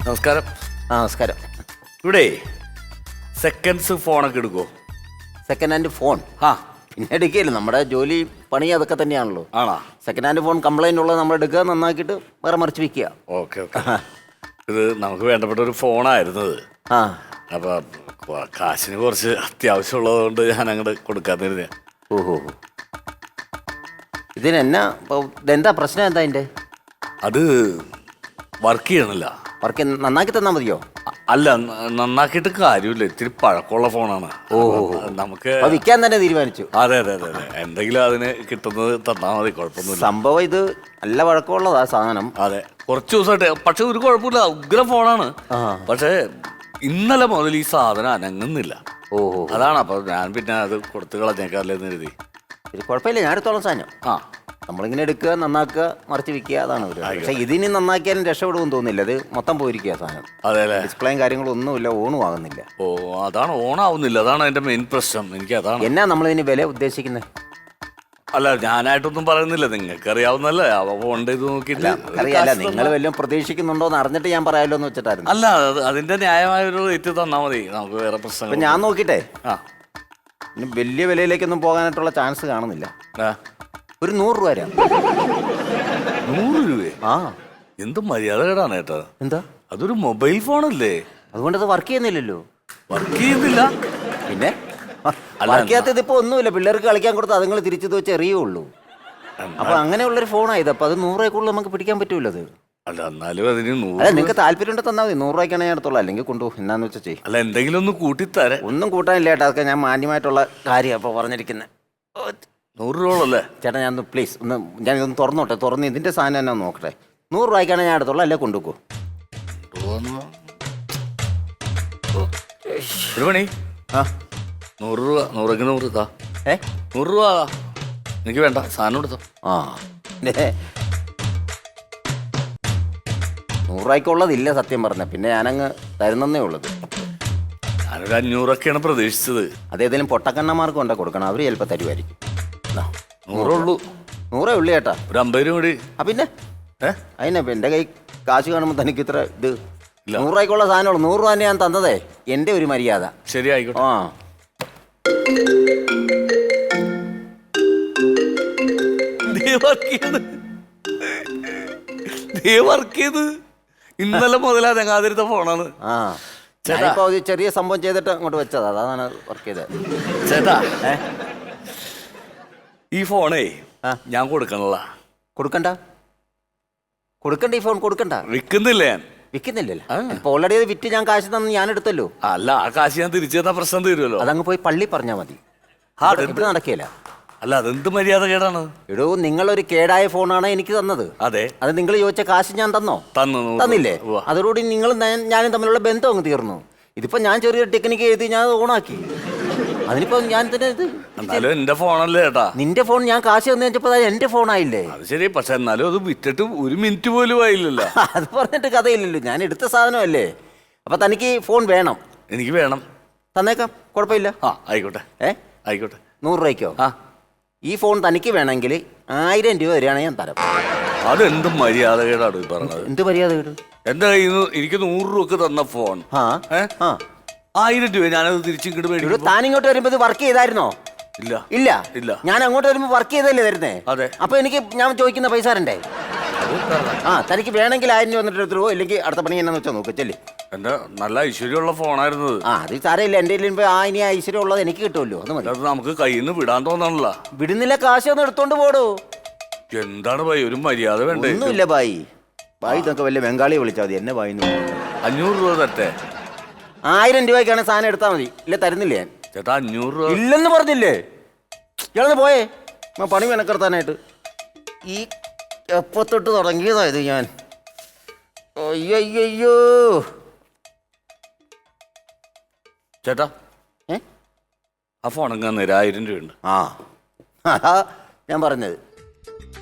നമസ്കാരം. നമസ്കാരം. ഇവിടെ സെക്കൻഡ്സ് ഫോണൊക്കെ എടുക്കുമോ? സെക്കൻഡ് ഹാൻഡ് ഫോൺ ആ പിന്നെ എടുക്കില്ല. നമ്മുടെ ജോലി പണി അതൊക്കെ തന്നെയാണല്ലോ. ആണോ? സെക്കൻഡ് ഹാൻഡ് ഫോൺ കംപ്ലൈൻ്റ് ഉള്ളത് നമ്മൾ എടുക്കുക, നന്നാക്കിയിട്ട് വേറെ മറിച്ച് വിൽക്കുക. Okay okay. ഇത് നമുക്ക് വേണ്ടപ്പെട്ട ഒരു ഫോണായിരുന്നത്. ആ അപ്പോൾ കാശിന് കുറച്ച് അത്യാവശ്യമുള്ളത് കൊണ്ട് ഞാൻ അങ്ങോട്ട് കൊടുക്കാതിരുന്നേ. ഓഹോ, ഇതിനെന്നാ ഇപ്പോൾ ഇതെന്താ പ്രശ്നം? എന്താ അതിൻ്റെ? അത് വർക്ക് ചെയ്യണില്ല. വർക്ക് നന്നാക്കി തന്നാൽ മതിയോ? അല്ല, നന്നാക്കിയിട്ട് കാര്യമില്ല. ഇത്തിരി പഴക്കമുള്ള ഫോണാണ്. നമുക്ക് അപ്പോൾ വിൽക്കാൻ തന്നെ തീരുമാനിച്ചു. അതെ അതെ അതെ അതെ, എന്തെങ്കിലും അതിന് കിട്ടുന്നത് തന്നാൽ മതി, കുഴപ്പമൊന്നുമില്ല. സംഭവം ഇത് നല്ല വഴക്കമുള്ളതാ സാധനം. അതെ, കുറച്ച് ദിവസമായിട്ട്. പക്ഷെ ഒരു കുഴപ്പമില്ല, ഉഗ്ര ഫോണാണ്. പക്ഷേ ഇന്നലെ മുതൽ ഈ സാധനം അനങ്ങുന്നില്ല. ഓഹോ, അതാണ്. അപ്പൊ ഞാൻ പിന്നെ അത് കൊടുത്തു കളഞ്ഞേക്കാറില്ലെന്ന് കരുതി. ഇത് കുഴപ്പമില്ല, ഞാൻ എടുത്തോളം സാധനം. ആ, നമ്മളിങ്ങനെ എടുക്കുക, നന്നാക്കുക, മറിച്ച് വിൽക്കുക, അതാണ് ഒരു. പക്ഷേ ഇതിന് നന്നാക്കിയാലും രക്ഷപ്പെടുമെന്ന് തോന്നുന്നില്ല. ഇത് മൊത്തം പോയിരിക്കുക സാധനം. അതെ അല്ലേ? ഡിസ്പ്ലേയും കാര്യങ്ങളും ഒന്നുമില്ല, ഓണും ആകുന്നില്ല. ഓ, അതാണ് ഓണാവുന്നില്ല. അതാണ് അതിന്റെ മെയിൻ പ്രശ്നം. എനിക്ക് അതാണ്. എന്നാ നമ്മളിതിന് വില ഉദ്ദേശിക്കുന്നത്? അല്ല, ഞാനായിട്ടൊന്നും പറയുന്നില്ല, നിങ്ങൾക്ക് അറിയാവുന്നല്ലേ. അവ ഫോണിന്റെ ഇത് നോക്കിയില്ല. അറിയാല്ല, നിങ്ങൾ വല്ലതും പ്രതീക്ഷിക്കുന്നുണ്ടോ എന്ന് അറിഞ്ഞിട്ട് ഞാൻ പറയാമല്ലോ എന്ന് വെച്ചിട്ടായിരുന്നു. അല്ല, അതിന്റെ ന്യായമായ ഒരു റേറ്റ് തന്നാൽ മതി, നമുക്ക് വേറെ അപ്പം പ്രശ്നങ്ങൾ. ഞാൻ നോക്കിയിട്ടേ ആ ഇനി വലിയ വിലയിലേക്കൊന്നും പോകാനായിട്ടുള്ള ചാൻസ് കാണുന്നില്ല. ഒരു 100 രൂപ തരാം. 100 രൂപയെ? ആ, എന്ത് മര്യാദകേടാണ് ഏട്ടാ. എന്താ? അതൊരു മൊബൈൽ ഫോണല്ലേ? അതുകൊണ്ട് അത് വർക്ക് ചെയ്യുന്നില്ലല്ലോ. വർക്ക് ചെയ്യുന്നില്ല പിന്നെ വർക്ക് ചെയ്യാത്തത് ഇപ്പോൾ ഒന്നുമില്ല. പിള്ളേർക്ക് കളിക്കാൻ കൊടുത്ത് അതുങ്ങൾ തിരിച്ചു വെച്ച് എറിയുള്ളൂ. അപ്പൊ അങ്ങനെയുള്ളൊരു ഫോണായത്. അപ്പൊ അത് 100 രൂപയ്ക്കുള്ളിൽ നമുക്ക് പിടിക്കാൻ പറ്റൂല അത്. അല്ല, എന്നാലും അതിന് 100. അല്ല, നിങ്ങൾക്ക് താല്പര്യം ഉണ്ട് തന്നാൽ മതി. 100 രൂപയ്ക്കാണ് ഞാൻ എടുത്തോളാം. അല്ലെങ്കിൽ കൊണ്ടുപോകും, എന്നാന്ന് വെച്ചാൽ ചെയ്യും. അല്ല, എന്തെങ്കിലും ഒന്ന് കൂട്ടിത്തരാ. ഒന്നും കൂട്ടാനില്ല ചേട്ടാ, അതൊക്കെ ഞാൻ മാന്യമായിട്ടുള്ള കാര്യം അപ്പോൾ പറഞ്ഞിരിക്കുന്നത്. 100 രൂപ ചേട്ടാ, ഞാൻ ഒന്ന് പ്ലീസ് ഒന്ന് ഞാനിതൊന്ന് തുറന്നോട്ടെ. തുറന്ന് ഇതിൻ്റെ സാധനം എന്നാ നോക്കട്ടെ. 100 രൂപയ്ക്കാണ് ഞാൻ എടുത്തോളാം, അല്ലേ കൊണ്ടുപോകും. ഒരു മണി. ആ 100 രൂപ. 100ക്ക് 100 ഇതാ. 100 രൂപ എനിക്ക് വേണ്ട, സാധനം എടുത്തോ. ആ 100 രൂപയ്ക്കുള്ളതില്ല സത്യം പറഞ്ഞ. പിന്നെ ഞാനങ്ങ് തരുന്നേ ഉള്ളത്. ഞാനൊരു 500 പ്രതീക്ഷിച്ചത്. അതേതെങ്കിലും പൊട്ടക്കണ്ണന്മാർക്ക് കൊണ്ടാ കൊടുക്കണം, അവർ ചിലപ്പോൾ തരുമായിരിക്കും. 100 ഉള്ളൂ. 100 ഉള്ളു ചേട്ടാ. ഒരു 50 രൂപ കൂടി. ആ പിന്നെ അതിനെ എൻ്റെ കൈ കാശ് കാണുമ്പോൾ തനിക്ക് ഇത്ര ഇത് 100 രൂപയ്ക്കുള്ള സാധനമുള്ളൂ. 100 രൂപ തന്നെ ഞാൻ തന്നതേ, എൻ്റെ ഒരു മര്യാദ. ശരി, ആയിക്കോട്ടെ. ആ ഇന്നലെ മുതലാ ഞങ്ങാതിരുത്ത ഫോണാണ്. ആ ചേട്ടാ, ഒരു ചെറിയ സംഭവം ചെയ്തിട്ട് അങ്ങോട്ട് വെച്ചത്, അതാണ് വർക്ക് ചെയ്തത്. ചേട്ടാ, ഈ ഫോണേ ഞാൻ കൊടുക്കണല്ല. കൊടുക്കണ്ട ഈ ഫോൺ കൊടുക്കണ്ട. വിൽക്കുന്നില്ല ഞാൻ. വിൽക്കുന്നില്ലല്ലോ. ഇപ്പൊ ഓൾറെഡി അത് വിറ്റ് ഞാൻ കാശ് തന്നു, ഞാൻ എടുത്തല്ലോ. അല്ല, ആ കാശ് ഞാൻ തിരിച്ചു തന്ന പ്രശ്നം തീരുമല്ലോ. അതങ്ങ് പോയി പള്ളി പറഞ്ഞാൽ മതി. ഇവിടെ നടക്കില്ല. അല്ല, അതെന്ത് മര്യാദ കേടാണ്. എടോ, നിങ്ങളൊരു കേടായ ഫോണാണ് എനിക്ക് തന്നത്. അതെ, അത് നിങ്ങൾ ചോദിച്ച കാശ് ഞാൻ തന്നില്ലേ? അതോടുകൂടി നിങ്ങൾ ഞാനും തമ്മിലുള്ള ബന്ധം അങ്ങ് തീർന്നു. ഇതിപ്പോ ഞാൻ ചെറിയൊരു ടെക്നിക്ക് എഴുതി ഞാൻ ഓണാക്കി. അതിനിപ്പോ ഞാൻ തന്നെ എന്നാലും എന്റെ ഫോണല്ലേ ചേട്ടാ. നിന്റെ ഫോൺ ഞാൻ കാശ് തന്നു വെച്ചപ്പോ എന്റെ ഫോണായില്ലേ? അത് ശരി, പക്ഷെ എന്നാലും അത് വിറ്റിട്ട് 1 മിനിറ്റ് പോലും ആയില്ലല്ലോ. അത് പറഞ്ഞിട്ട് കഥയില്ലല്ലോ, ഞാൻ എടുത്ത സാധനമല്ലേ. അപ്പൊ തനിക്ക് ഫോൺ വേണം? എനിക്ക് വേണം. തന്നേക്കാം, കുഴപ്പമില്ല. ആയിക്കോട്ടെ. ആയിക്കോട്ടെ. 100 രൂപയ്ക്കോ? ഈ ഫോൺ തനിക്ക് വേണമെങ്കിൽ 1000 രൂപ വരെയാണ് ഞാൻ തരാം. അതെന്ത് മര്യാദകേടാണ് ഈ പറഞ്ഞത്? എന്ത് മര്യാദകേട്? എന്റെ കയ്യിൽ നിന്ന് എനിക്ക് 100 രൂപക്ക് തന്ന ഫോൺ 1000 രൂപ ഞാനത് തിരിച്ചിങ്ങോട്ട് മേടിക്കും. താനിങ്ങോട്ട് വരുമ്പോ വർക്ക് ചെയ്തായിരുന്നോ? ഇല്ല. ഞാൻ അങ്ങോട്ട് വരുമ്പോ വർക്ക് ചെയ്തല്ലേ തരുന്നേ? അതെ. അപ്പൊ എനിക്ക് ഞാൻ ചോദിക്കുന്ന പൈസ തരണ്ടേ? തനിക്ക് വേണമെങ്കിൽ 1000 രൂപ വന്നിട്ട് എടുത്തു, ഇല്ലെങ്കിൽ അടുത്ത പണി എന്നാന്ന് വെച്ചാൽ നോക്ക്, ചെല്ലി. എന്റെ നല്ല ഐശ്വര്യമുള്ള ഫോണായിരുന്നത്. അത് സാരമില്ല, എന്റെ ഇനി ഐശ്വര്യം ഉള്ളത് എനിക്ക് കിട്ടുമല്ലോ, അത് മതി. അത് നമുക്ക് കയ്യിൽ നിന്ന് വിടാൻ തോന്നണല്ല. വിടുന്നില്ല, കാശ് ഒന്ന് എടുത്തോണ്ട് പോടോ. എന്താണ് ഭായി, ഒരു മര്യാദ വേണ്ടേ? ഒന്നുമില്ല ബായി ഇതൊക്കെ വല്ല ബംഗാളിയെ വിളിച്ചാൽ മതി, എന്നെ ബായി. 500 രൂപ തരട്ടെ? 1000 രൂപയ്ക്കാണ് സാധനം എടുത്താൽ മതി, ഇല്ല തരുന്നില്ല ഞാൻ. ചേട്ടാ, 500 രൂപ ഇല്ലെന്ന് പറഞ്ഞില്ലേ? ഇയാളൊന്ന് പോയേ, പണി മെനക്കെടുത്താനായിട്ട്. ഈ എപ്പത്തൊട്ട് തുടങ്ങിയതായത് ഞാൻ. അയ്യോ ചേട്ടാ, ആ ഫോൺ എങ്ങനെ 1000 രൂപയുണ്ട്. ഞാൻ പറഞ്ഞത്.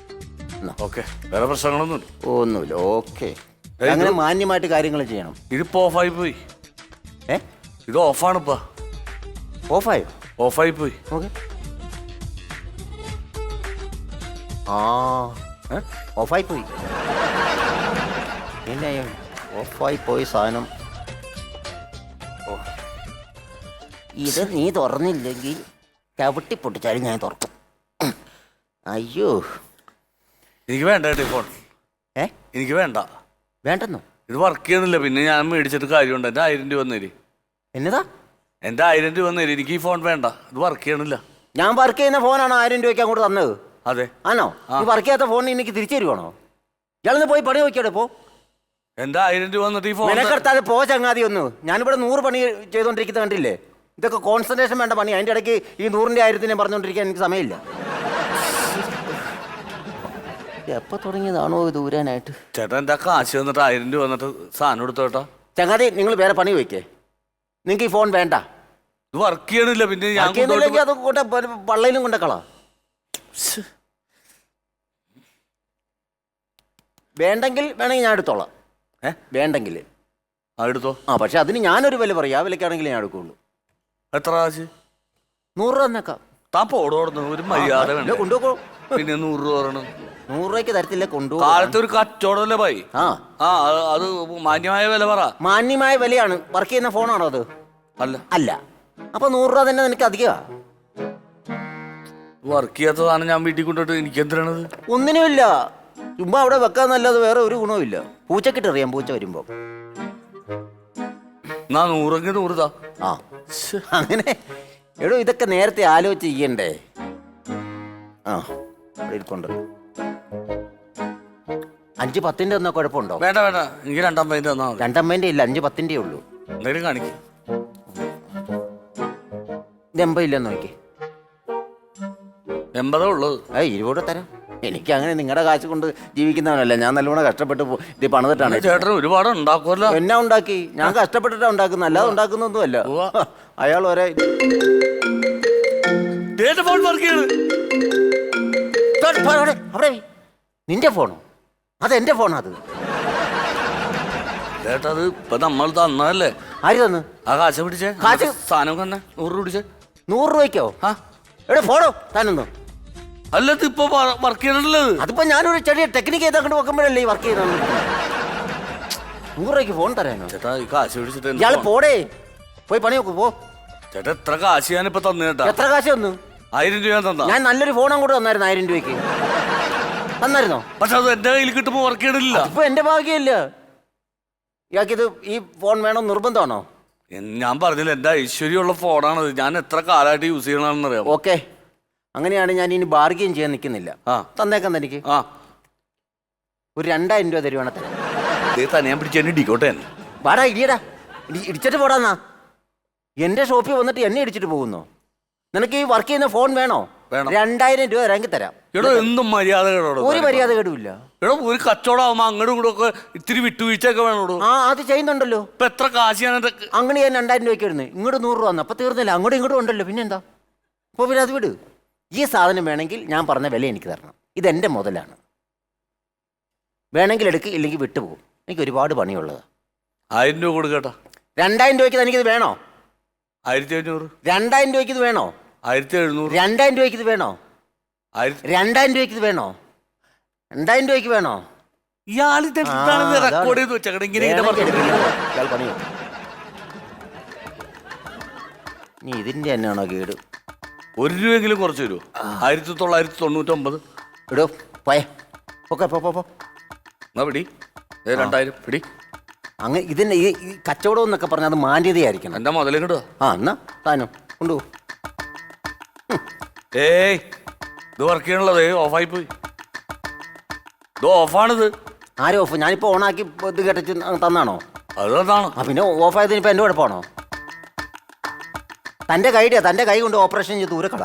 ഓക്കെ, വേറെ പ്രശ്നങ്ങളൊന്നും ഒന്നുമില്ല. ഓക്കെ, അങ്ങനെ മാന്യമായിട്ട് കാര്യങ്ങൾ ചെയ്യണം. ഇതിപ്പോ ഓഫായി പോയി. ഇത് ഓഫാണിപ്പാ. ഓഫായി പോയി. ഓക്കെ, ഓഫായി പോയി. ഓഫായി പോയി സാധനം. ഓ, ഇത് നീ തുറന്നില്ലെങ്കിൽ ചവിട്ടി പൊട്ടിച്ചാലും ഞാൻ തുറക്കും. അയ്യോ, എനിക്ക് വേണ്ട കേട്ടോ ഫോൺ. എനിക്ക് വേണ്ട. വേണ്ടെന്നോ? ഇത് വർക്ക് ചെയ്യണില്ല. പിന്നെ ഞാൻ മേടിച്ചിട്ട് കാര്യമുണ്ട്. എൻ്റെ 1000 രൂപ വന്നേരി. എന്നതാ? എൻ്റെ 1000 രൂപ വന്നേരി. എനിക്ക് ഈ ഫോൺ വേണ്ട. ഇത് വർക്ക് ചെയ്യണില്ല. ഞാൻ വർക്ക് ചെയ്യുന്ന ഫോണാണോ 1000 രൂപയ്ക്ക് അങ്ങോട്ട് തന്നത്? അതെ. ആണോ? ഈ വർക്ക് ചെയ്യാത്ത ഫോണിന് എനിക്ക് തിരിച്ചു തരുവാണോ? ഇയാളൊന്ന് പോയി പണി നോക്കിയോടെ പോ. എൻ്റെ 1000 രൂപ വന്നിട്ട് ഈ ഫോൺ മെനക്കെടുത്താതെ പോ ചങ്ങാതി. ഒന്ന് ഞാനിവിടെ 100 പണി ചെയ്തോണ്ടിരിക്കുന്നത് കണ്ടില്ലേ? ഇതൊക്കെ കോൺസെൻട്രേഷൻ വേണ്ട പണി. അതിൻ്റെ ഇടയ്ക്ക് ഈ 100ന്റെ 1000ത്തിനെ പറഞ്ഞുകൊണ്ടിരിക്കാൻ എനിക്ക് സമയമില്ല. എപ്പോൾ തുടങ്ങിയതാണോ ഇത് ഊരാനായിട്ട്? ചേട്ടാ എൻ്റെ കാശ് വന്നിട്ട് 1000 രൂപ വന്നിട്ട് സാധനം എടുത്തോട്ടാ. ചങ്ങാതി, നിങ്ങൾ വേറെ പണി വയ്ക്കേ. നിങ്ങൾക്ക് ഈ ഫോൺ വേണ്ട. ഇത് വർക്ക് ചെയ്യണില്ല. പിന്നെ ഞാൻ അത് കൊണ്ട് പള്ളയിലും കൊണ്ടക്കളാ. വേണ്ടെങ്കിൽ വേണമെങ്കിൽ ഞാൻ എടുത്തോളാം. വേണ്ടെങ്കിൽ എടുത്തോ. പക്ഷെ അതിന് ഞാനൊരു വില പറയും. ആ വിലക്കാണെങ്കിൽ ഞാൻ എടുക്കുള്ളൂ. എത്ര കാശ്? 100 രൂപ തന്നേക്കാം. താൻ പോടോടുന്നു. ഒരു മര്യാദ വേണ്ട. കൊണ്ടുപോകോ. പിന്നെ 100 രൂപ പറയണം. 100 രൂപയ്ക്ക് തരത്തില്ല. കൊണ്ടുപോകും. കാലത്ത് ഒരു കച്ചവടമല്ലേ ഭായി? അത് മാന്യമായ വില പറ. മാന്യമായ വിലയാണ്. വർക്ക് ചെയ്യുന്ന ഫോണാണോ അത്? അല്ല. അല്ല. അപ്പൊ 100 രൂപ തന്നെ നിനക്ക് അധികമാ. വർക്ക് ചെയ്യാത്തതാണ് ഞാൻ വീട്ടിൽ കൊണ്ടിട്ട്. എനിക്ക് എന്തിനാണത്? ഒന്നിനുമില്ല. ചുമ്മാ അവിടെ വെക്കാന്നല്ലാതെ വേറെ ഒരു ഗുണവുമില്ല. പൂച്ചക്കിട്ട് അറിയാം. പൂച്ച വരുമ്പോ 100 100 താ. അങ്ങനെ എടോ, ഇതൊക്കെ നേരത്തെ ആലോചിച്ച് ചെയ്യണ്ടേ? ഇരിപ്പുണ്ട്. 5 10ന്റെ ഒന്നും കുഴപ്പമുണ്ടോ? വേണ്ട വേണ്ട. എനിക്ക് 250 തന്നാ മതി. 250 ഇല്ല, 5 10ന്റെ ഉള്ളൂ. എന്തെങ്കിലും കാണിക്കും. ഇത് 80 ഇല്ലെന്ന് നോക്കി. 80 ഉള്ളത്. 20 തരാം. എനിക്ക് അങ്ങനെ നിങ്ങളുടെ കാശ് കൊണ്ട് ജീവിക്കുന്നവനല്ല. ഞാൻ നല്ലോണം കഷ്ടപ്പെട്ട് ഇത് പണിതിട്ടാണ്. ചേട്ടൻ ഒരുപാട് ഉണ്ടാക്കുമല്ലോ. എന്നാ ഉണ്ടാക്കി? ഞാൻ കഷ്ടപ്പെട്ടിട്ടാണ് ഉണ്ടാക്കുന്നത്, അല്ലാതെ ഉണ്ടാക്കുന്നൊന്നും അല്ല. അയാൾ ഒരേ ഫോൺ വർക്ക് ചെയ്യണ്. അവിടെ നിന്റെ ഫോണോ? അതെന്റെ ഫോണാ. അത് ചേട്ടത് ഇപ്പൊ നമ്മൾ തന്നതല്ലേ. ആര് തന്നു? ആ കാശ് പിടിച്ചേ. കാശ് സാധനം തന്നെ 100 രൂപ പിടിച്ചേ. 100 രൂപയ്ക്കോ? എവിടെ ഫോണോ താനൊന്നു? അല്ല, ഇത് ഇപ്പൊ വർക്ക് ചെയ്യണല്ലോ. അതിപ്പോ ഞാനൊരു ചെറിയ ടെക്നിക്ക് ചെയ്ത് അങ്ങോട്ട് വെക്കുമ്പോഴല്ലേ ഈ വർക്ക് ചെയ്യുന്നത്. 100 രൂപയ്ക്ക് ഫോൺ തരാനോ? ചേട്ടാ ഈ കാശ് പിടിച്ചിട്ട് ഇയാള് പോടേ, പോയി പണി നോക്കൂ. പോ. ചേട്ടാ എത്ര കാശ് ഞാനിപ്പോ തന്നു കേട്ടാ. എത്ര കാശ് തന്നു? 1000 രൂപ തന്നാ. ഞാൻ നല്ലൊരു ഫോൺ അങ്ങോട്ട് തന്നായിരുന്നു. 1000 രൂപയ്ക്ക് തന്നായിരുന്നോ? പക്ഷെ അത് എന്റെ കയ്യിൽ കിട്ടുമ്പോ വർക്ക് ചെയ്യണില്ല. ഇപ്പൊ എന്റെ ഭാഗ്യമില്ല. ഇയാൾക്കിത് ഈ ഫോൺ വേണം നിർബന്ധമാണോ? ഞാൻ പറഞ്ഞില്ല, എന്റെ ഐശ്വര്യമുള്ള ഫോണാണത്. ഞാൻ എത്ര കാലമായിട്ട് യൂസ് ചെയ്യണമെന്ന് അറിയാം. ഓക്കെ, അങ്ങനെയാണ്. ഞാൻ ഇനി ബാർഗെയിൻ ചെയ്യാൻ നിൽക്കുന്നില്ല. തന്നേക്കാം തനിക്ക്. ഒരു 2000 രൂപ തരുവാണ്. തനിയാൻ പിടിച്ച് ഇടിക്കോട്ടെ. വാടാ, ഇടിയടാ. ഇടിച്ചിട്ട് പോടാന്നാ. എന്റെ ഷോപ്പിൽ വന്നിട്ട് എന്നെ ഇടിച്ചിട്ട് പോകുന്നു. നിനക്ക് ഈ വർക്ക് ചെയ്യുന്ന ഫോൺ വേണോ? 2000 രൂപ തരാമെങ്കിൽ തരാം. എടോ എന്തും മര്യാദ കേടോ. ഒരു മര്യാദ കേടുമില്ല. എടോ ഒരു കച്ചവടം ആവുമ്പോ അങ്ങോട്ടും ഇങ്ങോട്ടും ഒക്കെ ഇത്തിരി വിട്ടുവീഴ്ചയൊക്കെ വേണോടോ. അത് ചെയ്യുന്നുണ്ടല്ലോ. ഇപ്പൊ എത്ര കാശ് ഞാൻ അങ്ങനെ ഞാൻ 2000 രൂപയ്ക്ക് വരുന്നത്. ഇങ്ങോട്ട് 100 രൂപ വന്നു. അപ്പൊ തീർന്നില്ല. അങ്ങോട്ടും ഇങ്ങോട്ടും ഉണ്ടല്ലോ. പിന്നെന്താ? അപ്പോൾ പിന്നെ അത് വിട്. ഈ സാധനം വേണമെങ്കിൽ ഞാൻ പറഞ്ഞ വില എനിക്ക് തരണം. ഇതെന്റെ മുതലാണ്. വേണമെങ്കിൽ എടുക്ക്, ഇല്ലെങ്കിൽ വിട്ടുപോകും. എനിക്ക് ഒരുപാട് പണിയുള്ളത്. 1000 രൂപ കൊടുക്കട്ടാ. 2000 രൂപയ്ക്ക് തനിക്കിത് വേണോ? 1500. 2000 രൂപയ്ക്ക് ഇത് വേണോ? 1700. 2000 രൂപയ്ക്ക് ഇത് വേണോ? 2000 രൂപയ്ക്ക് ഇത് വേണോ? 2000 രൂപയ്ക്ക് വേണോ? ഇയാളിത് റെക്കോർഡ് ചെയ്ത് വെച്ചേക്കണ. ഇയാൾ പണിയോ? നീ ഇതിന്റെ തന്നെയാണോ കേട്? 1 രൂപയെങ്കിലും കുറച്ച് തരുമോ? 1999. ഇടോ പോയേ. ഓക്കെ പോ. എന്നാ പിടി. 2000 പിടി. അങ്ങനെ ഇതിന്റെ ഈ കച്ചവടം എന്നൊക്കെ പറഞ്ഞാൽ അത് മാന്യതയായിരിക്കണം. എന്റെ മുതലേ കിട്ടുക. എന്നാ താനോ കൊണ്ടുപോ. ഏയ്, ഇത് വർക്ക് ചെയ്യണുള്ളത് ഓഫായി പോയി. ഇത് ഓഫാണിത്. ആരും ഓഫ്? ഞാനിപ്പോ ഓണാക്കി ഇത് കേട്ടിട്ട് തന്നാണോ? അത് തന്നാണ്. പിന്നെ ഓഫായതിന് ഇപ്പൊ എന്റെ കുഴപ്പമാണോ? തന്റെ തന്റെ കൈ കൊണ്ട് ഓപ്പറേഷൻ ചെയ്ത് ദൂരക്കട.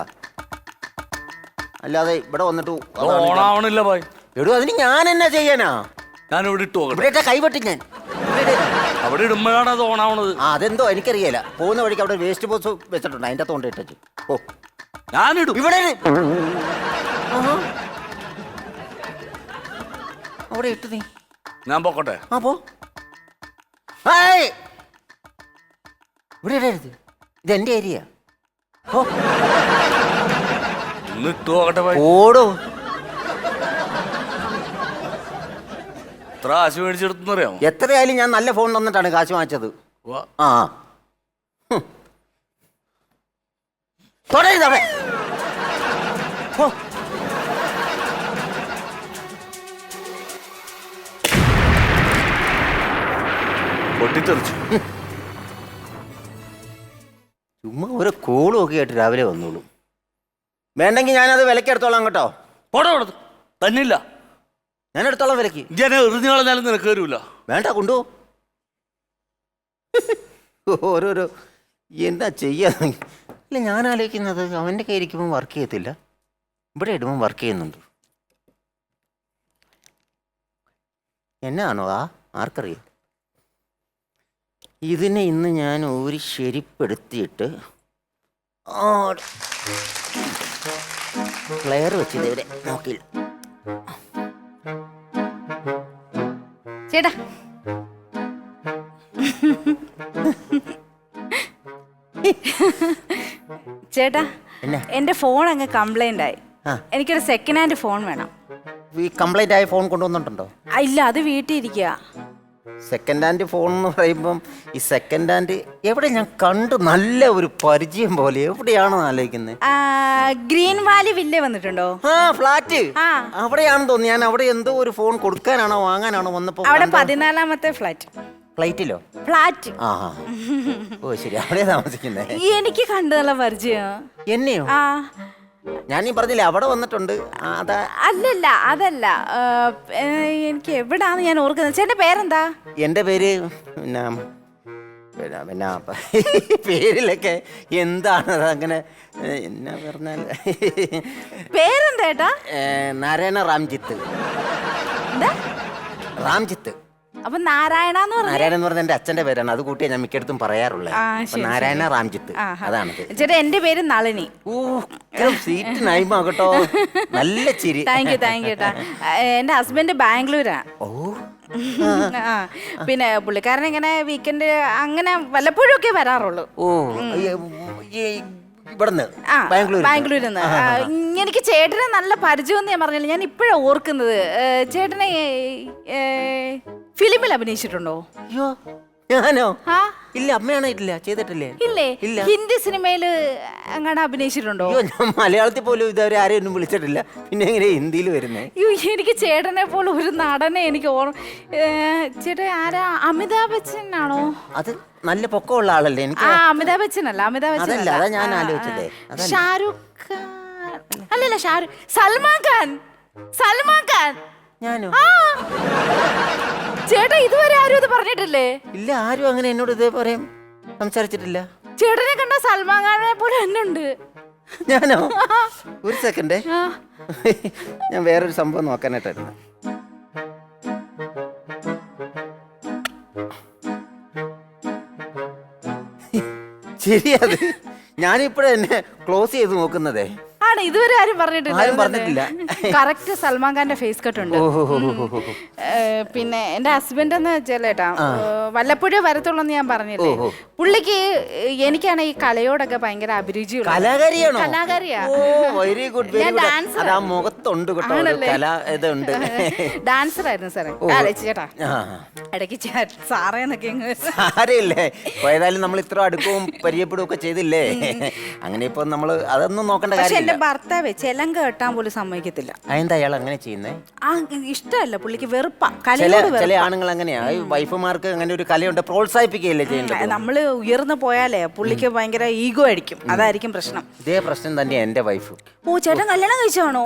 അല്ലാതെ ഇവിടെ വന്നിട്ട് ഓണാവണില്ല ഭായ്. എടോ അതിന് ഞാൻ എന്നാ ചെയ്യാനാ? ഞാൻ ഇവിടെ ഇട്ടു ഇവിടെ കൈ വെട്ടി ഞാൻ അവിടെ ഇടുമ്പോഴാണ് അത് ഓണാവണത്. അതെന്തോ എനിക്കറിയില്ല. പോകുന്ന വഴിക്ക് അവിടെ വേസ്റ്റ് ബോക്സ് വെച്ചിട്ടുണ്ട്. അതിന്റെ കൊണ്ട് ഇട്ടു. ഓ ഞാനിടും. ഇവിടെ അവിടെ ഇട്ടു നീ. ഞാൻ പോക്കട്ടെ. പോ. ഇവിടെ ഇടരുത്. ഇതെന്റെ ഏരിയ. ഇട്ട് പോകട്ടെ. ഓടോ. എത്ര കാശ് മേടിച്ചെടുത്തെന്നറിയാമോ? എത്രയായാലും ഞാൻ നല്ല ഫോൺ തന്നിട്ടാണ് കാശ് വാങ്ങിച്ചത്. ആ തുടരുതവേ പൊട്ടിത്തെറിച്ചു. ചുമ്മാ ഓരോ കോളും ഒക്കെ ആയിട്ട് രാവിലെ വന്നോളൂ. വേണ്ടെങ്കിൽ ഞാനത് വിലക്ക് എടുത്തോളാം കേട്ടോ. പോടാ കൊടുത്തു തന്നില്ല, ഞാൻ എടുത്തോളാം വിലക്ക്. ഞാൻ എറിഞ്ഞു കളഞ്ഞാലും നിനക്ക് വരൂല. വേണ്ട കൊണ്ടു. ഓരോരോ എന്താ ചെയ്യാ. ഇല്ല, ഞാൻ ആലോചിക്കുന്നത് അവൻ്റെ കയ്യിരിക്കുമ്പോൾ വർക്ക് ചെയ്യത്തില്ല, ഇവിടെ ഇടുമ്പോൾ വർക്ക് ചെയ്യുന്നുണ്ട്. എന്നാണോ ആർക്കറിയാം. ഇതിനെ ഇന്ന് ഞാൻ ഒരു ശരിപ്പെടുത്തിയിട്ട് പ്ലെയർ വെച്ചിട്ട് ഇവരെ നോക്കിയില്ല. ചേട്ടാ ചേട്ടാ എന്റെ ഫോൺ അങ്ങ് കംപ്ലൈന്റ് ആയി. എനിക്കൊരു സെക്കൻഡ് ഹാൻഡ് ഫോൺ വേണം. ഈ കംപ്ലൈന്റ് ആയ ഫോൺ കൊണ്ടുവന്നിട്ടുണ്ടോ? ഇല്ല, അത് വീട്ടിൽ ഇരിക്കുക. സെക്കൻഡ് ഹാൻഡ് ഫോൺ എന്ന് പറയുമ്പം ഈ സെക്കൻഡ് ഹാൻഡ് എവിടെ ഞാൻ കണ്ടു നല്ല ഒരു പരിചയം പോലെ, എവിടെയാണെന്ന് ആലോചിക്കുന്നത്. ഗ്രീൻ വാലി വില്ല വന്നിട്ടുണ്ടോ? ആ ഫ്ലാറ്റ് അവിടെയാണെന്ന് തോന്നുന്നു. ഞാൻ അവിടെ എന്തോ ഒരു ഫോൺ കൊടുക്കാനാണോ വാങ്ങാനാണോ വന്നപ്പോ. അവിടെ 14ാമത്തെ ഫ്ലാറ്റ്. ഫ്ലൈറ്റിലോ? ഫ്ലാറ്റ്. ഓ ശരി, അവിടെ താമസിക്കുന്നേ. എനിക്ക് കണ്ടു നല്ല പരിചയം. എന്നെയോ? ഞാനീ പറഞ്ഞില്ലേ അവിടെ വന്നിട്ടുണ്ട്. അല്ലല്ല, അതല്ല. എനിക്ക് എവിടാന്ന് ഞാൻ ഓർക്കുന്നത്. ചേട്ടന്റെ പേരെന്താ? എന്റെ പേര് പിന്നെ പിന്നെ പേരിലൊക്കെ എന്താണ് അങ്ങനെ എന്നാ പറഞ്ഞാൽ പേരെന്താ ഏട്ടാ? നാരായണ റാംജിത്ത്. റാംജിത്ത്. അപ്പൊ നാരായണ നാരായണൻ എന്ന് പറഞ്ഞ എന്റെ അച്ഛന്റെ പേരാണ്. അത് കൂട്ടിയാ ഞാൻ മിക്കടത്തും പറയാറുള്ളത്. നാരായണ റാംജിത്ത് അതാണ്. ചേട്ടാ എന്റെ പേര് നളിനി. സീറ്റ് നൈമാകട്ടോ. നല്ല ചിരി. താങ്ക് യു ചേട്ടാ. എന്റെ ഹസ്ബൻഡ് ബാംഗ്ലൂരാ. പിന്നെ പുള്ളിക്കാരൻ ഇങ്ങനെ വീക്കെൻഡ് അങ്ങനെ വല്ലപ്പോഴും ഒക്കെ വരാറുള്ളൂ. ബാംഗ്ലൂരിൽ നിന്ന്. എനിക്ക് ചേട്ടനെ നല്ല പരിചയം ഞാൻ പറഞ്ഞില്ല. ഞാൻ ഇപ്പോഴാണ് ഓർക്കുന്നത്. ചേട്ടനെ ഫിലിമിൽ അഭിനയിച്ചിട്ടുണ്ടോ? അയ്യോ ഞാനോ? ഇല്ല, അമ്മയാണ് ഇല്ല ചെയ്തിട്ടില്ലേ. ഇല്ലേ? ഹിന്ദി സിനിമയില് അങ്ങനെ അഭിനയിച്ചിട്ടുണ്ടോ? ഞാൻ മലയാളത്തിൽ പോലും ഇതുവരെ ആരെയും ഒന്നും വിളിച്ചിട്ടില്ല, പിന്നെ എങ്ങനെ ഹിന്ദിയിൽ വരുന്നേ? എനിക്ക് ചേട്ടനെ പോലെ ഒരു നടനെ എനിക്ക് ചേട്ടൻ ആരാ? അമിതാഭ് ബച്ചൻ ആണോ? അത് നല്ല പൊക്കമുള്ള ആളല്ലേ? എനിക്ക് അമിതാഭ് ബച്ചൻ അല്ല. അമിതാഭ് ബച്ചൻ അല്ല, അതാ ഞാൻ ആലോചിച്ചതേ. ഷാരൂഖ് ഖാൻ അല്ലല്ല, സൽമാൻ ഖാൻ. സൽമാൻ ഖാൻ. ഞാനോ? ചേട്ടാ ഇതുവരെ ആരും ഇത് പറഞ്ഞിട്ടില്ലേ? ഇല്ല, ആരും അങ്ങനെ എന്നോട് ഇതേ പറയാൻ സംസാരിച്ചിട്ടില്ല. ചേട്ടനെ കണ്ട സൽമാൻ ഖാനെ പോലെ തന്നെ ഉണ്ട്. ഞാനോ? ഒരു സെക്കൻഡ്, ഞാൻ വേറൊരു സംഭവം നോക്കാനായിട്ടായിരുന്നു. ശരിയത് ഞാനിപ്പോഴെന്നെ ക്ലോസ് ചെയ്ത് നോക്കുന്നതേ. ഇതുവരെ ആരും പറഞ്ഞിട്ടില്ല. കറക്റ്റ് സൽമാൻ ഖാന്റെ ഫേസ് കട്ട് ഉണ്ട്. പിന്നെ എന്റെ ഹസ്ബൻഡ് എന്ന് വെച്ചാലേട്ടാ വല്ലപ്പോഴേ വരത്തുള്ളൂ എന്ന് ഞാൻ പറഞ്ഞില്ലേ. പുള്ളിക്ക് എനിക്കാണ് ഈ കലയോടൊക്കെ ഭയങ്കര അഭിരുചിയുള്ള കലാകാരിയാ. ഡാൻസർ ആയിരുന്നു സാറേ. ചേട്ടാ ഇടയ്ക്ക് സാറേന്നൊക്കെ ഏതായാലും നമ്മൾ ഇത്ര അടുക്കവും പരിചയപ്പെടുകയും ഒക്കെ ചെയ്തില്ലേ. അങ്ങനെ ഇപ്പൊ നമ്മള് അതൊന്നും നോക്കേണ്ട കാര്യം. ഭർത്താവേ ചെലങ്ക കെട്ടാൻ പോലും സമ്മതിക്കത്തില്ല. എന്താ അയാൾ അങ്ങനെ ചെയ്യുന്നേ? ഇഷ്ടമല്ല പുള്ളിക്ക്, വെറുപ്പാ. ചില ആണുങ്ങൾ അങ്ങനെയാ. വൈഫുമാർക്ക് അങ്ങനെ ഒരു കലയുണ്ട്, പ്രോത്സാഹിപ്പിക്കുകയല്ലേ ചെയ്യേണ്ടത്. നമ്മള് ഉയർന്നു പോയാലേ പുള്ളിക്ക് ഭയങ്കര ഈഗോ ആയിരിക്കും. അതായിരിക്കും പ്രശ്നം. ഇതേ പ്രശ്നം തന്നെയാ എന്റെ വൈഫ്. ഓ ചേട്ടൻ കല്യാണം കഴിച്ചാണോ?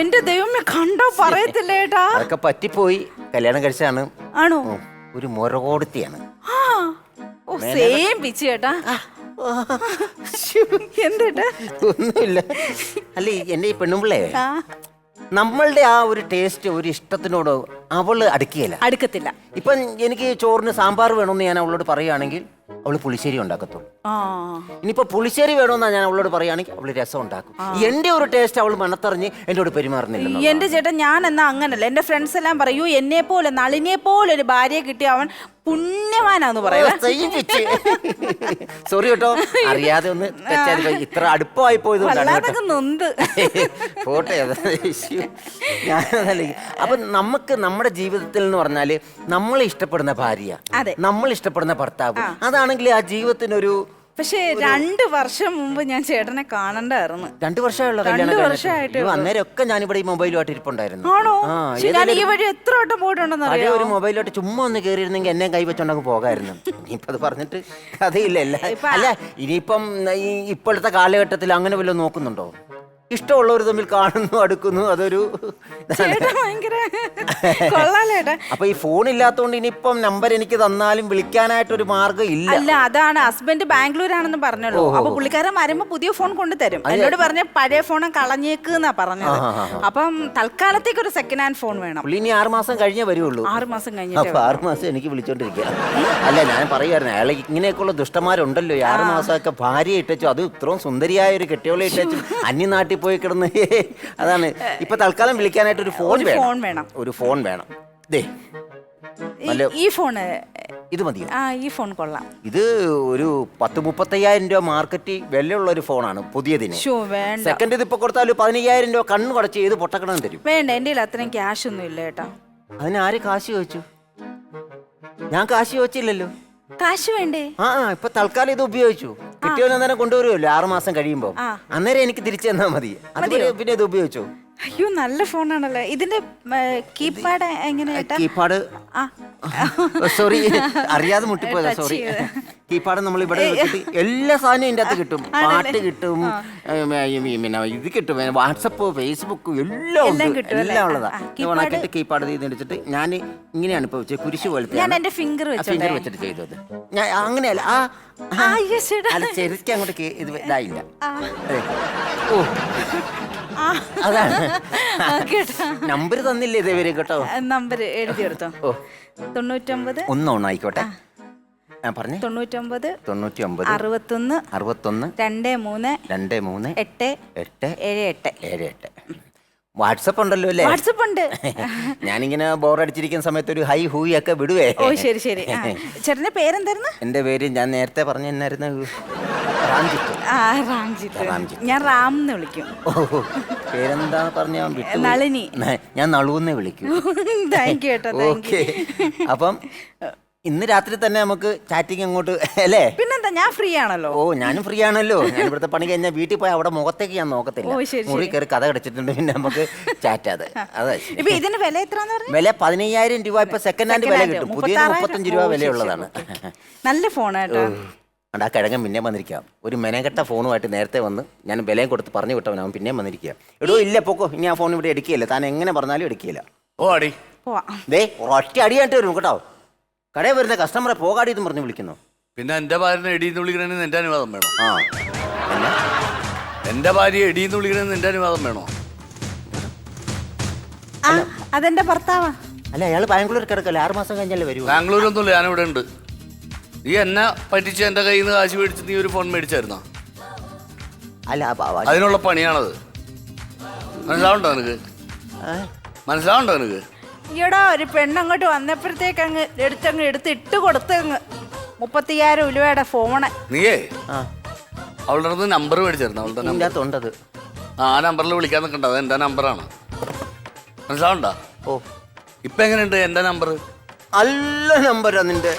എന്റെ ദൈവമേ, കണ്ടോ പറയത്തില്ലേ ഏട്ടാ. അതൊക്കെ പറ്റിപ്പോയി. കല്യാണം കഴിച്ചാണ്. ആണോ? ഒരു മുറകോടത്തിയാണ്. സെയിം പിച്ച് ചേട്ടാ. ഒന്നുമില്ല. അല്ല എന്റെ ഈ പെണ്ണുമ്പിള്ളേ നമ്മളുടെ ആ ഒരു ടേസ്റ്റ്, ഒരു ഇഷ്ടത്തിനോട് അവള് അടുക്കത്തില്ല. ഇപ്പൊ എനിക്ക് ചോറിന് സാമ്പാർ വേണമെന്ന് ഞാൻ അവളോട് പറയുകയാണെങ്കിൽ അവള് പുളിശ്ശേരി ഉണ്ടാക്കത്തുള്ളൂ. ഇനിയിപ്പോ പുളിശ്ശേരി വേണമെന്നാ ഞാൻ അവളോട് പറയുകയാണെങ്കിൽ അവള് രസം ഉണ്ടാക്കും. എന്റെ ഒരു ടേസ്റ്റ് അവള് മണത്തറിഞ്ഞ് എന്നോട് പെരുമാറുന്നില്ല. എന്റെ ചേട്ടൻ ഞാൻ എന്നാ അങ്ങനല്ല. എന്റെ ഫ്രണ്ട്സ് എല്ലാം പറയൂ എന്നെ പോലെ നളിനെ പോലെ ഒരു ഭാര്യയെ കിട്ടി അവൻ പുണ്യവാനാന്ന് പറയാ. സോറി കേട്ടോ, അറിയാതെ ഒന്ന് തെറ്റായി, ഇത്ര അടുപ്പമായി പോയതുകൊണ്ടാണ്. നൊന്ത് പോട്ടെ. ഞാനതല്ലേ. അപ്പൊ നമുക്ക് നമ്മുടെ ജീവിതത്തിൽ എന്ന് പറഞ്ഞാല് നമ്മൾ ഇഷ്ടപ്പെടുന്ന ഭാര്യ, നമ്മൾ ഇഷ്ടപ്പെടുന്ന ഭർത്താവ്, അതാണെങ്കിൽ ആ ജീവിതത്തിനൊരു. പക്ഷേ 2 വർഷം മുമ്പ് ഞാൻ ചേട്ടനെ കാണണ്ടായിരുന്നു. 2 വർഷമായുള്ള അന്നേരം ഒക്കെ ഞാനിവിടെ ഈ മൊബൈലുമായിട്ട് ഇരിപ്പുണ്ടായിരുന്നു. ഈ വഴി എത്ര വട്ടം പോയിട്ടുണ്ടെന്ന് അറിയാം. ഒരു മൊബൈലോട്ട് ചുമ്മാ ഒന്ന് കയറിയിരുന്നെങ്കിൽ എന്നെ കൈവച്ചോണ്ടങ്ങ് പോകായിരുന്നു. ഇനിയിപ്പോ അത് പറഞ്ഞിട്ട് കഥയില്ല. അല്ല ഇനിയിപ്പം ഈ ഇപ്പോഴത്തെ കാലഘട്ടത്തിൽ അങ്ങനെ വല്ലതും നോക്കുന്നുണ്ടോ? ഇഷ്ടമുള്ളവർ തമ്മിൽ കാണുന്നു, അടുക്കുന്നു, അതൊരു. അപ്പൊ ഈ ഫോൺ ഇല്ലാത്തതുകൊണ്ട് ഇനിയിപ്പം നമ്പർ എനിക്ക് തന്നാലും വിളിക്കാനായിട്ടൊരു മാർഗം ഇല്ല. അല്ല, അതാണ് ഹസ്ബൻഡ് ബാംഗ്ലൂരാണെന്ന് പറഞ്ഞല്ലോ. അപ്പൊ പുള്ളിക്കാരൻ വരുമ്പോ പുതിയ ഫോൺ കൊണ്ടുതരും. എന്നോട് പറഞ്ഞ പഴയ ഫോൺ കളഞ്ഞേക്കെന്നാ പറഞ്ഞത്. അപ്പം തൽക്കാലത്തേക്ക് ഒരു സെക്കൻഡ് ഹാൻഡ് ഫോൺ വേണം. പുള്ളി ഇനി 6 മാസം കഴിഞ്ഞേ വരുള്ളൂ. 6 മാസം കഴിഞ്ഞിട്ട്. അപ്പൊ 6 മാസം എനിക്ക് വിളിച്ചോണ്ടിരിക്കുക. അല്ല, ഞാൻ പറയുമായിരുന്നു, അയാളെ ഇങ്ങനെയൊക്കെയുള്ള ദുഷ്ടന്മാരുണ്ടല്ലോ. 6 മാസമൊക്കെ ഭാര്യ ഇട്ടു, അത് ഇത്രയും സുന്ദരിയായ ഒരു കെട്ടിയോളെ ഇട്ടു അന്യനാട്ടിൽ പോയി കിടന്ന്. അതാണ് ഇപ്പൊ തൽക്കാലം വിളിക്കാനായിട്ട് ഒരു ഫോൺ വേണം. ഒരു ഫോൺ വേണം. ഈ ഫോണ് ഇത് മതിയോ? ഈ ഫോൺ കൊള്ളാം. ഇത് ഒരു 10-35,000 രൂപ മാർക്കറ്റിൽ വിലയുള്ള ഒരു ഫോണാണ് പുതിയതിന്. സെക്കൻഡ് ഇതിപ്പോ കൊടുത്താൽ 15,000 രൂപ കണ്ണ് കുടച്ച് ചെയ്ത് പൊട്ടക്കണം തരും. വേണ്ട, എന്റെ അത്രയും ക്യാഷ് ഒന്നും ഇല്ല കേട്ടോ. അതിന് ആര് കാശ് ചോദിച്ചു? ഞാൻ കാശ് ചോദിച്ചില്ലല്ലോ. കാശ് വേണ്ടേ? ഇപ്പൊ തൽക്കാലം ഇത് ഉപയോഗിച്ചു. കിട്ടിയോന്ന് തന്നെ കൊണ്ടുവരുമല്ലോ 6 മാസം കഴിയുമ്പോ. അന്നേരം എനിക്ക് തിരിച്ചു തന്നാ മതി. പിന്നെ ഇത് ഉപയോഗിച്ചു. അയ്യോ, നല്ല ഫോണാണല്ലോ. ഇതിന്റെ കീപാഡ് എങ്ങനെയാ? കീപാഡ് സോറി, അറിയാതെ മുട്ടിപ്പോയതാ, സോറി. കീപാഡ് നമ്മൾ ഇവിടെ എല്ലാ സാധനവും ഇതിന്റെ അകത്ത് കിട്ടും. പാട്ട് കിട്ടും, പിന്നെ ഇത് കിട്ടും, വാട്സപ്പ്, ഫേസ്ബുക്ക് എല്ലാം ഉണ്ട്. എല്ലാം ഉള്ളതാ. ഓണാക്കിട്ട് കീപാഡ് ചെയ്തെടുത്തിട്ട് ഞാൻ ഇങ്ങനെയാണ് ഇപ്പൊ കുരിശ് പോലത്തെ ഫിംഗർ വെച്ചിട്ട് ചെയ്തത്. ഞാൻ അങ്ങനെയല്ല, ശരിക്കും അങ്ങോട്ട് ഇത് ഇതായില്ല. അതാണ് നമ്പർ തന്നില്ലേ ഇതേവരെ കേട്ടോ. നമ്പർ എഴുതിയെടുത്തോ. 99 ഒന്നായിക്കോട്ടെ. ഞാൻ പറഞ്ഞു 99 61 23 23 8 വാട്സപ്പ് ഉണ്ടല്ലോ അല്ലേ? വാട്സപ്പ് ഉണ്ട്. ഞാനിങ്ങനെ ബോറടിച്ചിരിക്കുന്ന സമയത്ത് ഒരു ഹൈ ഹൂയി ഒക്കെ വിടുവേ. ഓ ശരി. ചേട്ടന്റെ പേരെന്തായിരുന്നു? എന്റെ പേര് ഞാൻ നേരത്തെ പറഞ്ഞു എന്നായിരുന്നു, റാംജിത്ത്. ഞാൻ റാം എന്ന് വിളിക്കും. പേരെന്താ പറഞ്ഞ? നളിനി. ഞാൻ നളുവെന്ന് വിളിക്കും. താങ്ക് യു കേട്ടോ. ഓക്കെ. അപ്പം ഇന്ന് രാത്രി തന്നെ നമുക്ക് ചാറ്റിങ് അങ്ങോട്ട് അല്ലേ? പിന്നെന്താ, ഞാൻ ഫ്രീ ആണല്ലോ. ഓ, ഞാനും ഫ്രീ ആണല്ലോ. ഞാൻ ഇവിടുത്തെ പണി കഴിഞ്ഞാൽ വീട്ടിൽ പോയി അവിടെ മുഖത്തേക്ക് ഞാൻ നോക്കത്തില്ല. മുറി കയറി കഥ കടച്ചിട്ടുണ്ട്. പിന്നെ നമുക്ക് ചാറ്റാതെ. അതെ. ഇതിന് വില എത്രയാന്ന് പറഞ്ഞു? വില 15,000 രൂപ. ഇപ്പൊ സെക്കൻഡ് ഹാൻഡ് വില കിട്ടും. പുതിയ 35 രൂപ വിലയുള്ളതാണ്. നല്ല ഫോണാട്ടോ. ആ കിഴങ്ങൻ പിന്നെ വന്നിരിക്കാം. ഒരു മെനക്കെട്ട ഫോണുമായിട്ട് നേരത്തെ വന്ന് ഞാൻ വിലയും കൊടുത്ത് പറഞ്ഞു വിട്ടവൻ അവൻ പിന്നെയും വന്നിരിക്കുക. എടോ ഇല്ല പോക്കോ, ഇനി ആ ഫോൺ ഇവിടെ എടുക്കുകയില്ല. താൻ എങ്ങനെ പറഞ്ഞാലും എടുക്കുകയില്ല. ഒറ്റ അടിയായിട്ട് വരും കേട്ടോ. കടയിൽ വരുന്ന കസ്റ്റമറെ പോകാടി എന്ന് പറഞ്ഞ് വിളിക്കുന്നു. പിന്നെ എന്റെ ഭാര്യനെ എടീന്ന് വിളിക്കണമെന്ന് എന്റെ അനുവാദം വേണോ? എന്റെ ഭാര്യ എടീന്ന് വിളിക്കണമെന്ന് എന്റെ അനുവാദം വേണോ? അതെന്റെ ഭർത്താവാ. അല്ല, അയാൾ ബാംഗ്ലൂർ കിടക്കല്ലേ, 6 മാസം കഴിഞ്ഞല്ലേ വരൂ. ബാംഗ്ലൂരൊന്നുമില്ല, ഞാനിവിടെ ഉണ്ട്. നീ എന്നെ പറ്റിച്ച് എന്റെ കയ്യിൽ നിന്ന് കാശ് മേടിച്ച് നീ ഒരു ഫോൺ മേടിച്ചായിരുന്നോ? അല്ല, അതിനുള്ള പണിയാണത്. മനസ്സിലാവണ്ടോ നിനക്ക്? മനസ്സിലാവണ്ടോ നിനക്ക്? ഈടാ ഒരു പെണ്ണങ്ങോട്ട് വന്നപ്പോഴത്തേക്ക് അങ്ങ് എടുത്തിട്ട് കൊടുത്തങ്ങ് 30,000 രൂപയുടെ ഫോണ്. നീയേ അവളുടെ അടുത്ത് നമ്പർ മേടിച്ചായിരുന്നു. അവളുടെ നമ്പർ ആ നമ്പറിൽ വിളിക്കാൻ നിൽക്കണ്ട, അത് എന്റെ നമ്പറാണ്. മനസ്സിലാവണ്ട? ഓ, ഇപ്പൊ എങ്ങനെയുണ്ട് എന്റെ നമ്പർ? നല്ല നമ്പറാ നിന്റെ.